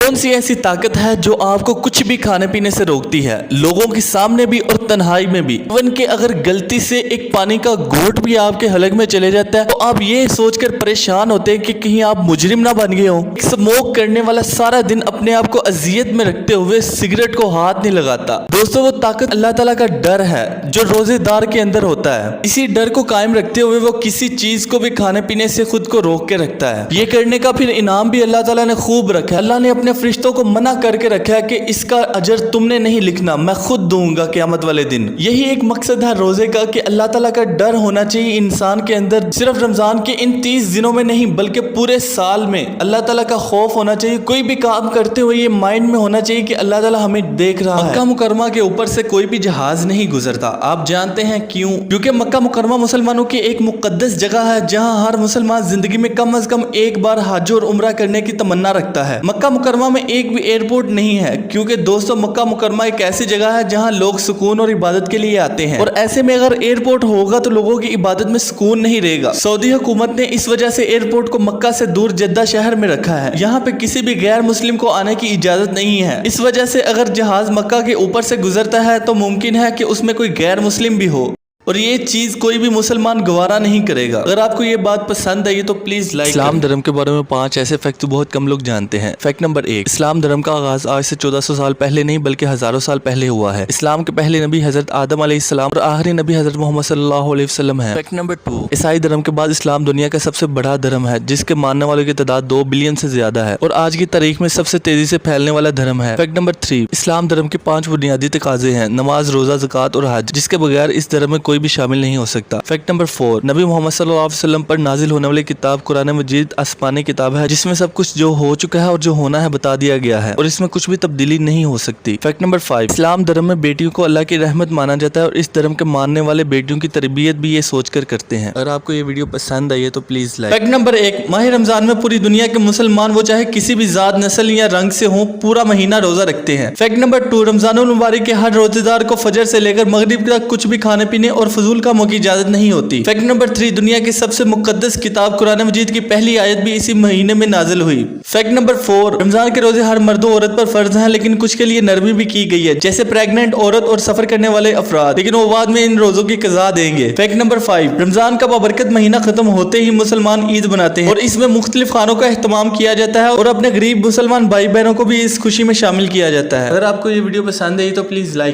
कौन सी ऐसी ताकत है जो आपको कुछ भी खाने पीने से रोकती है, लोगों के सामने भी और तन्हाई में भी। इवन कि अगर गलती से एक पानी का घोंट भी आपके हलक में चले जाता है तो आप ये सोचकर परेशान होते हैं कि कहीं आप मुजरिम ना बन गए हो। स्मोक करने वाला सारा दिन अपने आप को अजियत में रखते हुए सिगरेट को हाथ नहीं लगाता। दोस्तों, वो ताकत अल्लाह ताला का डर है जो रोजेदार के अंदर होता है। इसी डर को कायम रखते हुए वो किसी चीज को भी खाने पीने से खुद को रोक के रखता है। ये करने का फिर इनाम भी अल्लाह ताला ने खूब रखा है। अल्लाह ने अपने फरिश्तों को मना करके रखा है कि इसका अजर तुमने नहीं लिखना, मैं खुद दूंगा क़यामत वाले दिन। यही एक मकसद है रोजे का कि अल्लाह ताला का डर होना चाहिए इंसान के अंदर। सिर्फ रमजान के इन 30 दिनों में नहीं बल्कि पूरे साल में अल्लाह ताला का खौफ होना चाहिए। कोई भी काम करते हुए ये माइंड में होना चाहिए कि अल्लाह ताला हमें देख रहा है। मक्का मुकरमा के ऊपर से कोई भी जहाज नहीं गुजरता। आप जानते हैं क्यों? क्योंकि मक्का मुकरमा मुसलमानों की एक मुकद्दस जगह है जहां हर मुसलमान जिंदगी में कम से कम एक बार हज और उम्रा करने की तमन्ना रखता है। मक्का मुकरमा में एक भी एयरपोर्ट नहीं है क्योंकि दोस्तों मक्का मुकरमा एक ऐसी जगह है जहां लोग सुकून और इबादत के लिए आते हैं, और ऐसे में अगर एयरपोर्ट होगा तो लोगों की इबादत में सुकून नहीं रहेगा। सऊदी हुकूमत ने इस वजह से एयरपोर्ट को मक्का से दूर जद्दा शहर में रखा है। यहाँ पे किसी भी गैर मुस्लिम को आने की इजाजत नहीं है। इस वजह से अगर जहाज मक्का के ऊपर से गुजरता है तो मुमकिन है कि उसमें कोई गैर मुस्लिम भी हो, और ये चीज कोई भी मुसलमान गवारा नहीं करेगा। अगर आपको ये बात पसंद आई तो प्लीज लाइक। इस्लाम धर्म के बारे में 5 ऐसे फैक्ट तो बहुत कम लोग जानते हैं। फैक्ट नंबर 1, इस्लाम धर्म का आगाज आज से 1400 साल पहले नहीं बल्कि हजारों साल पहले हुआ है। इस्लाम के पहले नबी हजरत आदम अलैहिस्सलाम और आखिरी नबी हजरत मोहम्मद सल्लल्लाहु अलैहि वसल्लम है। फैक्ट नंबर 2, ईसाई धर्म के बाद इस्लाम दुनिया का सबसे बड़ा धर्म है जिसके मानने वालों की तादाद 2 बिलियन से ज्यादा है और आज की तारीख में सबसे तेजी से फैलने वाला धर्म है। फैक्ट नंबर 3, इस्लाम धर्म के 5 बुनियादी तकाजे हैं, नमाज, रोजा, ज़कात और हज, जिसके बगैर इस धर्म में कोई भी शामिल नहीं हो सकता। फैक्ट नंबर 4, नबी मोहम्मद सल्लल्लाहु अलैहि वसल्लम पर नाजिल होने वाली किताब कुरान मजीद आसमानी किताब है जिसमें सब कुछ जो हो चुका है और जो होना है बता दिया गया है और इसमें कुछ भी तब्दीली नहीं हो सकती। फैक्ट नंबर 5, इस्लाम धर्म में बेटियों को अल्लाह की रहमत माना जाता है और इस धर्म के मानने वाले बेटियों की तरबियत भी ये सोचकर करते हैं। अगर आपको ये वीडियो पसंद आई है तो प्लीज लाइक। फैक्ट नंबर 1, माह रमजान में पूरी दुनिया के मुसलमान वो चाहे किसी भी जात, नस्ल या रंग से हो पूरा महीना रोजा रखते हैं। फैक्ट नंबर 2, रमजानुल मुबारक के हर रोजेदार को फजर से लेकर मगरिब तक कुछ भी खाने पीने और फजूल कामों की इजाजत नहीं होती। फैक्ट नंबर 3, दुनिया की सबसे मुकद्दस किताब कुरान मजीद की पहली आयत भी इसी महीने में नाजिल हुई। फैक्ट नंबर 4, रमजान के रोजे हर मर्द औरत पर फर्ज हैं लेकिन कुछ के लिए नरमी भी की गई है, जैसे प्रेग्नेंट औरत और सफर करने वाले अफराद, लेकिन वो बाद में इन रोजों की कज़ा देंगे। फैक्ट नंबर 5, रमजान का बाबरकत महीना खत्म होते ही मुसलमान ईद मनाते हैं और इसमें मुख्तलिफ खानों का एहतमाम किया जाता है और अपने गरीब मुसलमान भाई बहनों को भी इस खुशी में शामिल किया जाता है। अगर आपको ये वीडियो पसंद आई तो प्लीज लाइक।